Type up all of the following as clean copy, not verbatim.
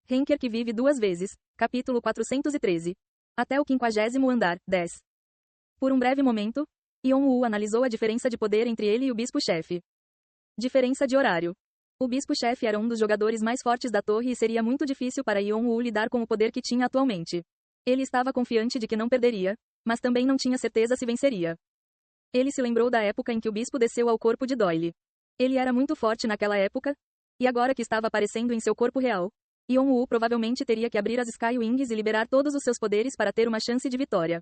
Henker que vive duas vezes. Capítulo 413. Até o 50º andar. 10. Por um breve momento, Yon-woo analisou a diferença de poder entre ele e o bispo-chefe. Diferença de horário. O bispo-chefe era um dos jogadores mais fortes da torre e seria muito difícil para Yon-woo lidar com o poder que tinha atualmente. Ele estava confiante de que não perderia, mas também não tinha certeza se venceria. Ele se lembrou da época em que o bispo desceu ao corpo de Doyle. Ele era muito forte naquela época, e agora que estava aparecendo em seu corpo real, Yon-woo provavelmente teria que abrir as Sky Wings e liberar todos os seus poderes para ter uma chance de vitória.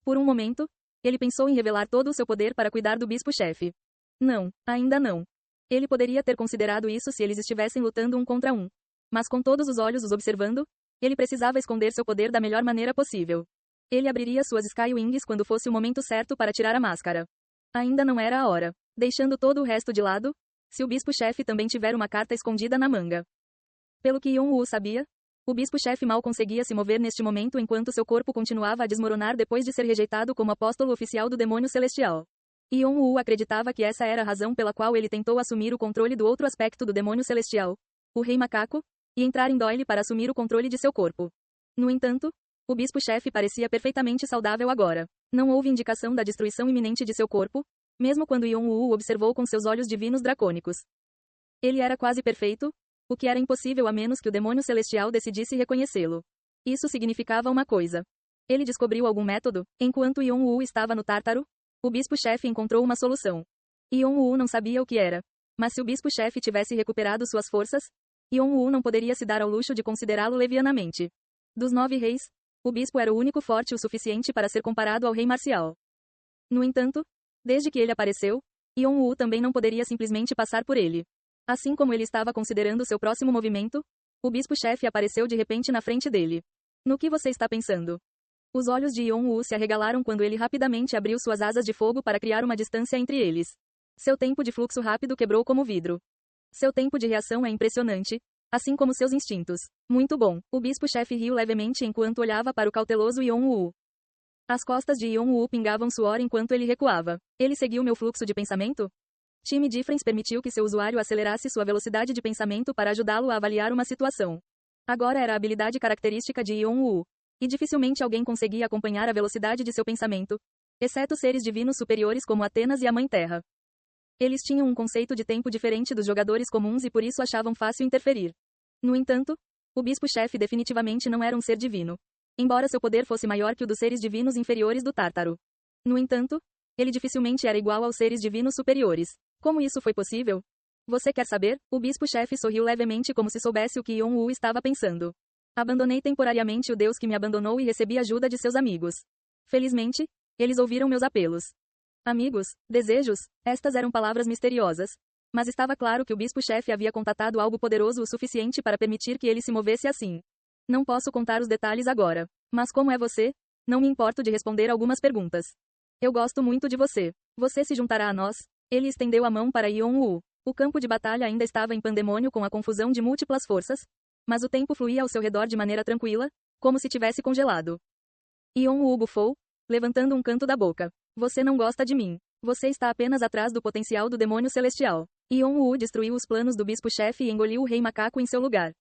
Por um momento, ele pensou em revelar todo o seu poder para cuidar do bispo-chefe. Não, ainda não. Ele poderia ter considerado isso se eles estivessem lutando um contra um. Mas com todos os olhos os observando, ele precisava esconder seu poder da melhor maneira possível. Ele abriria suas Sky Wings quando fosse o momento certo para tirar a máscara. Ainda não era a hora. Deixando todo o resto de lado, se o bispo-chefe também tiver uma carta escondida na manga. Pelo que Yon-woo sabia, o bispo-chefe mal conseguia se mover neste momento enquanto seu corpo continuava a desmoronar depois de ser rejeitado como apóstolo oficial do demônio celestial. Yon-woo acreditava que essa era a razão pela qual ele tentou assumir o controle do outro aspecto do demônio celestial, o Rei Macaco, e entrar em Doyle para assumir o controle de seu corpo. No entanto, o bispo-chefe parecia perfeitamente saudável agora. Não houve indicação da destruição iminente de seu corpo, mesmo quando Yon-woo o observou com seus olhos divinos dracônicos. Ele era quase perfeito, o que era impossível a menos que o demônio celestial decidisse reconhecê-lo. Isso significava uma coisa. Ele descobriu algum método. Enquanto Yon-woo estava no Tártaro, o bispo-chefe encontrou uma solução. Yon-woo não sabia o que era. Mas se o bispo-chefe tivesse recuperado suas forças, Yon-woo não poderia se dar ao luxo de considerá-lo levianamente. Dos 9 reis, o bispo era o único forte o suficiente para ser comparado ao rei marcial. No entanto, desde que ele apareceu, Yon-woo também não poderia simplesmente passar por ele. Assim como ele estava considerando seu próximo movimento, o bispo-chefe apareceu de repente na frente dele. No que você está pensando? Os olhos de Yon-woo se arregalaram quando ele rapidamente abriu suas asas de fogo para criar uma distância entre eles. Seu tempo de fluxo rápido quebrou como vidro. Seu tempo de reação é impressionante, assim como seus instintos. Muito bom. O bispo-chefe riu levemente enquanto olhava para o cauteloso Yon-woo. As costas de Yon-woo pingavam suor enquanto ele recuava. Ele seguiu meu fluxo de pensamento? Time Difference permitiu que seu usuário acelerasse sua velocidade de pensamento para ajudá-lo a avaliar uma situação. Agora era a habilidade característica de Yon-woo. E dificilmente alguém conseguia acompanhar a velocidade de seu pensamento, exceto seres divinos superiores como Atenas e a Mãe Terra. Eles tinham um conceito de tempo diferente dos jogadores comuns e por isso achavam fácil interferir. No entanto, o bispo-chefe definitivamente não era um ser divino. Embora seu poder fosse maior que o dos seres divinos inferiores do Tártaro. No entanto, ele dificilmente era igual aos seres divinos superiores. Como isso foi possível? Você quer saber? O bispo-chefe sorriu levemente como se soubesse o que Yon-woo estava pensando. Abandonei temporariamente o Deus que me abandonou e recebi ajuda de seus amigos. Felizmente, eles ouviram meus apelos. Amigos, desejos, estas eram palavras misteriosas. Mas estava claro que o bispo-chefe havia contatado algo poderoso o suficiente para permitir que ele se movesse assim. Não posso contar os detalhes agora. Mas como é você? Não me importo de responder algumas perguntas. Eu gosto muito de você. Você se juntará a nós? Ele estendeu a mão para Yon-woo. O campo de batalha ainda estava em pandemônio com a confusão de múltiplas forças, mas o tempo fluía ao seu redor de maneira tranquila, como se tivesse congelado. Yon-woo bufou, levantando um canto da boca. Você não gosta de mim. Você está apenas atrás do potencial do demônio celestial. Yon-woo destruiu os planos do bispo-chefe e engoliu o rei macaco em seu lugar.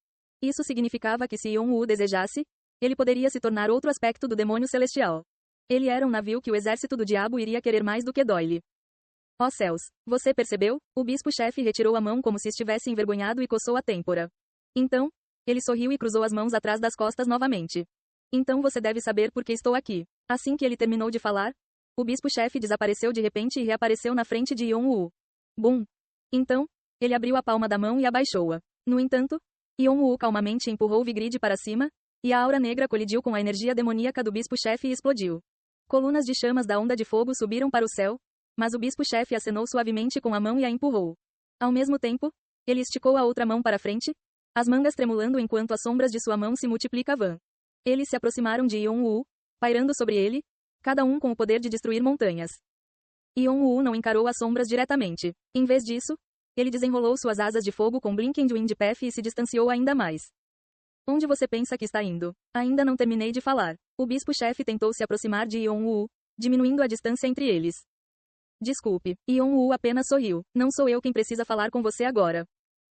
Isso significava que se Yon-woo desejasse, ele poderia se tornar outro aspecto do demônio celestial. Ele era um navio que o exército do diabo iria querer mais do que Doyle. Ó céus, você percebeu? O bispo-chefe retirou a mão como se estivesse envergonhado e coçou a têmpora. Então, ele sorriu e cruzou as mãos atrás das costas novamente. Então você deve saber por que estou aqui. Assim que ele terminou de falar, o bispo-chefe desapareceu de repente e reapareceu na frente de Yon-woo. Bum! Então, ele abriu a palma da mão e abaixou-a. No entanto, Yon-woo calmamente empurrou Vigrid para cima, e a aura negra colidiu com a energia demoníaca do bispo-chefe e explodiu. Colunas de chamas da onda de fogo subiram para o céu, mas o bispo-chefe acenou suavemente com a mão e a empurrou. Ao mesmo tempo, ele esticou a outra mão para frente, as mangas tremulando enquanto as sombras de sua mão se multiplicavam. Eles se aproximaram de Yon-woo, pairando sobre ele, cada um com o poder de destruir montanhas. Yon-woo não encarou as sombras diretamente. Em vez disso, ele desenrolou suas asas de fogo com Blinkend Wind Path e se distanciou ainda mais. Onde você pensa que está indo? Ainda não terminei de falar. O bispo-chefe tentou se aproximar de Yon-woo, diminuindo a distância entre eles. Desculpe. Yon-woo apenas sorriu. Não sou eu quem precisa falar com você agora.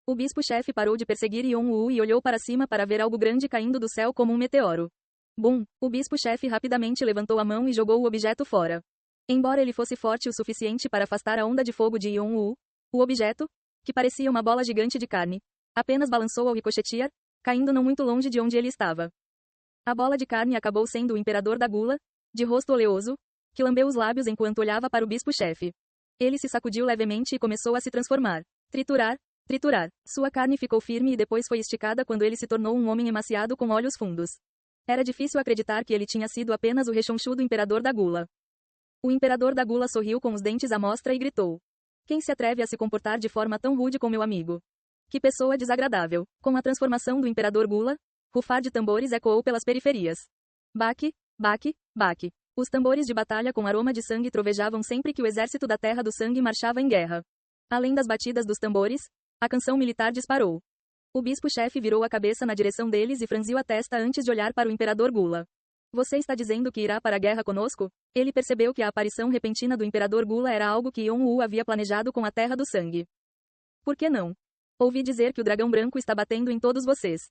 O bispo-chefe parou de perseguir Yon-woo e olhou para cima para ver algo grande caindo do céu como um meteoro. Bum! O bispo-chefe rapidamente levantou a mão e jogou o objeto fora. Embora ele fosse forte o suficiente para afastar a onda de fogo de Yon-woo, o objeto, que parecia uma bola gigante de carne, apenas balançou ao ricochetear, caindo não muito longe de onde ele estava. A bola de carne acabou sendo o imperador da gula, de rosto oleoso, que lambeu os lábios enquanto olhava para o bispo-chefe. Ele se sacudiu levemente e começou a se transformar. Triturar, triturar. Sua carne ficou firme e depois foi esticada quando ele se tornou um homem emaciado com olhos fundos. Era difícil acreditar que ele tinha sido apenas o rechonchudo imperador da gula. O imperador da gula sorriu com os dentes à mostra e gritou: "Quem se atreve a se comportar de forma tão rude com meu amigo? Que pessoa desagradável!" Com a transformação do imperador gula, rufar de tambores ecoou pelas periferias. Baque, baque, baque. Os tambores de batalha com aroma de sangue trovejavam sempre que o exército da Terra do Sangue marchava em guerra. Além das batidas dos tambores, a canção militar disparou. O bispo-chefe virou a cabeça na direção deles e franziu a testa antes de olhar para o imperador Gula. "Você está dizendo que irá para a guerra conosco?" Ele percebeu que a aparição repentina do imperador Gula era algo que Yon-woo havia planejado com a Terra do Sangue. "Por que não? Ouvi dizer que o dragão branco está batendo em todos vocês.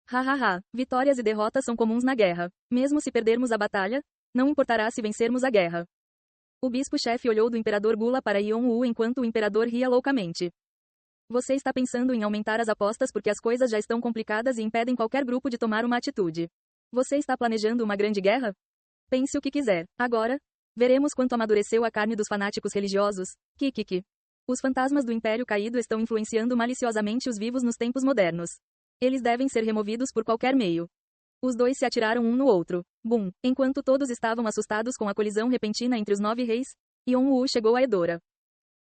Hahaha, vitórias e derrotas são comuns na guerra. Mesmo se perdermos a batalha, não importará se vencermos a guerra." O bispo-chefe olhou do imperador Gula para Yon-woo enquanto o imperador ria loucamente. "Você está pensando em aumentar as apostas porque as coisas já estão complicadas e impedem qualquer grupo de tomar uma atitude. Você está planejando uma grande guerra? Pense o que quiser. Agora, veremos quanto amadureceu a carne dos fanáticos religiosos. Kikiki. Os fantasmas do Império Caído estão influenciando maliciosamente os vivos nos tempos modernos. Eles devem ser removidos por qualquer meio." Os dois se atiraram um no outro. Bum! Enquanto todos estavam assustados com a colisão repentina entre os 9 reis, Yon-woo chegou a Edora.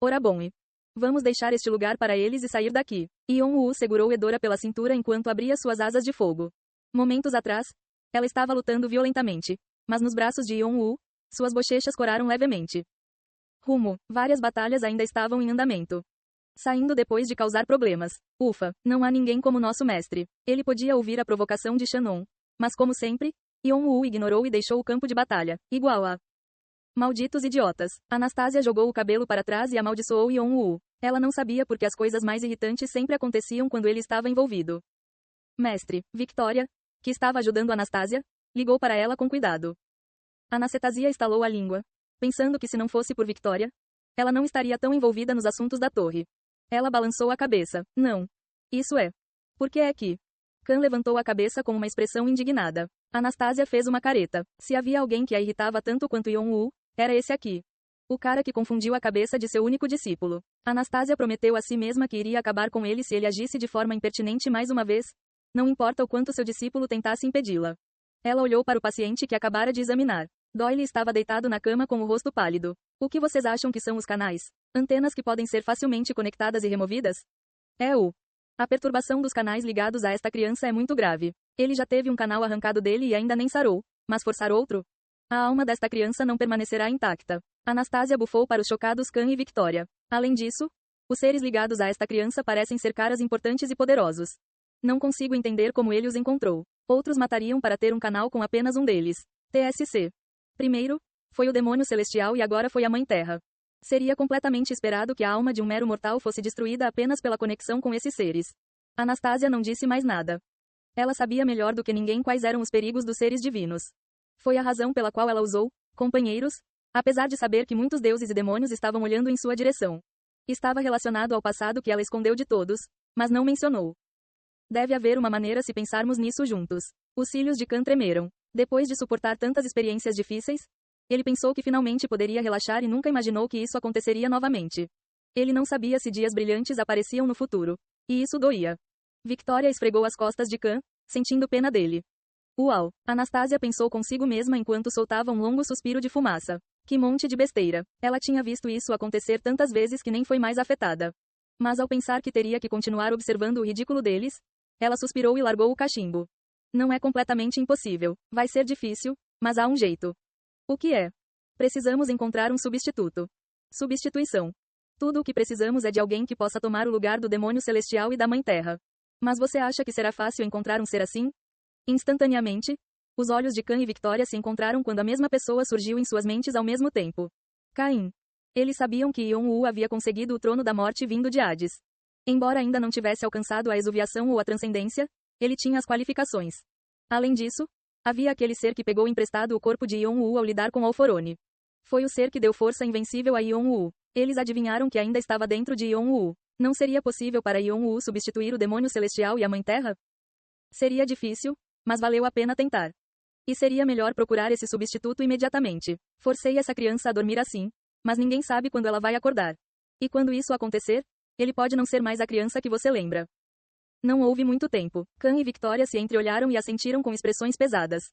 "Ora bom, vamos deixar este lugar para eles e sair daqui." Yon-woo segurou Edora pela cintura enquanto abria suas asas de fogo. Momentos atrás, ela estava lutando violentamente, mas nos braços de Yon-woo, suas bochechas coraram levemente. Várias batalhas ainda estavam em andamento. Saindo depois de causar problemas. Ufa, não há ninguém como nosso mestre. Ele podia ouvir a provocação de Shannon. Mas como sempre, Yon-woo ignorou e deixou o campo de batalha. Igual a malditos idiotas. Anastasia jogou o cabelo para trás e amaldiçoou Yon-woo. Ela não sabia porque as coisas mais irritantes sempre aconteciam quando ele estava envolvido. Mestre, Victoria, que estava ajudando Anastasia, ligou para ela com cuidado. Anastasia estalou a língua, pensando que se não fosse por Victoria, ela não estaria tão envolvida nos assuntos da torre. Ela balançou a cabeça. "Não. Isso é. Por que é que?" Khan levantou a cabeça com uma expressão indignada. Anastasia fez uma careta. Se havia alguém que a irritava tanto quanto Yon-woo, era esse aqui. O cara que confundiu a cabeça de seu único discípulo. Anastasia prometeu a si mesma que iria acabar com ele se ele agisse de forma impertinente mais uma vez, não importa o quanto seu discípulo tentasse impedi-la. Ela olhou para o paciente que acabara de examinar. Doyle estava deitado na cama com o rosto pálido. "O que vocês acham que são os canais? Antenas que podem ser facilmente conectadas e removidas?" A perturbação dos canais ligados a esta criança é muito grave. Ele já teve um canal arrancado dele e ainda nem sarou, mas forçar outro? A alma desta criança não permanecerá intacta. Anastasia bufou para os chocados Khan e Victoria. Além disso, os seres ligados a esta criança parecem ser caras importantes e poderosos. Não consigo entender como ele os encontrou. Outros matariam para ter um canal com apenas um deles. TSC. Primeiro, foi o demônio celestial e agora foi a Mãe Terra. Seria completamente esperado que a alma de um mero mortal fosse destruída apenas pela conexão com esses seres. Anastasia não disse mais nada. Ela sabia melhor do que ninguém quais eram os perigos dos seres divinos. Foi a razão pela qual ela usou companheiros, apesar de saber que muitos deuses e demônios estavam olhando em sua direção. Estava relacionado ao passado que ela escondeu de todos, mas não mencionou. Deve haver uma maneira se pensarmos nisso juntos. Os cílios de Khan tremeram. Depois de suportar tantas experiências difíceis, ele pensou que finalmente poderia relaxar e nunca imaginou que isso aconteceria novamente. Ele não sabia se dias brilhantes apareciam no futuro. E isso doía. Victoria esfregou as costas de Khan, sentindo pena dele. Uau! Anastasia pensou consigo mesma enquanto soltava um longo suspiro de fumaça. Que monte de besteira. Ela tinha visto isso acontecer tantas vezes que nem foi mais afetada. Mas ao pensar que teria que continuar observando o ridículo deles, ela suspirou e largou o cachimbo. Não é completamente impossível. Vai ser difícil, mas há um jeito. O que é? Precisamos encontrar um substituto. Substituição. Tudo o que precisamos é de alguém que possa tomar o lugar do demônio celestial e da Mãe Terra. Mas você acha que será fácil encontrar um ser assim? Instantaneamente, os olhos de Khan e Victoria se encontraram quando a mesma pessoa surgiu em suas mentes ao mesmo tempo. Caim. Eles sabiam que Yon-woo havia conseguido o trono da morte vindo de Hades. Embora ainda não tivesse alcançado a exuviação ou a transcendência, ele tinha as qualificações. Além disso, havia aquele ser que pegou emprestado o corpo de Yon-Woo ao lidar com Alforone. Foi o ser que deu força invencível a Yon-Woo. Eles adivinharam que ainda estava dentro de Yon-Woo. Não seria possível para Yon-Woo substituir o demônio celestial e a Mãe Terra? Seria difícil, mas valeu a pena tentar. E seria melhor procurar esse substituto imediatamente. Forcei essa criança a dormir assim, mas ninguém sabe quando ela vai acordar. E quando isso acontecer, ele pode não ser mais a criança que você lembra. Não houve muito tempo. Khan e Victoria se entreolharam e assentiram com expressões pesadas.